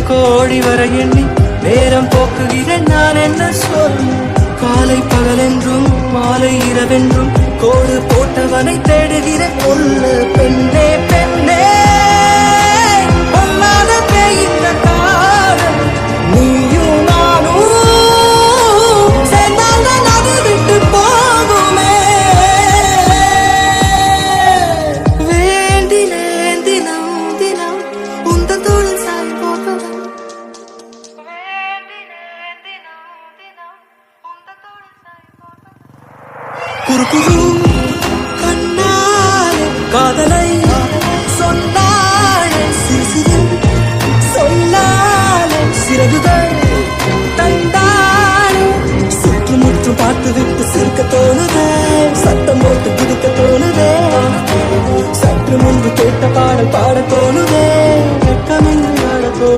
கோடி வர எண்ணி நேரம் போக்குகிறேன் நான் என்ன சொல். காலை பகலென்றும் மாலை இரவென்றும் கோடு போட்டவனை தேடுகிற கொல்ல பெண்ணே பெண்ணே பொல்லாத பேயின்ற காதல் நீயும் நானும் சேர்ந்தால்தான் அது விட்டு போகுமே. வேண்டினேன் தினம் தினம் உந்தன் தோளில் சாய் போகவே. குரு குரு கண்ணாலே காதலை சொன்னாலே சிறு சிறு சொல்லாலே சிறகுகள் தந்தாலே சுற்றுமுற்றும் பார்த்து விட்டு சிரிக்க தோணுதே, சத்தம் போட்டு குதிக்க தோணுதே, சற்று முன்பு கேட்ட பாடல் பாட தோணுதே.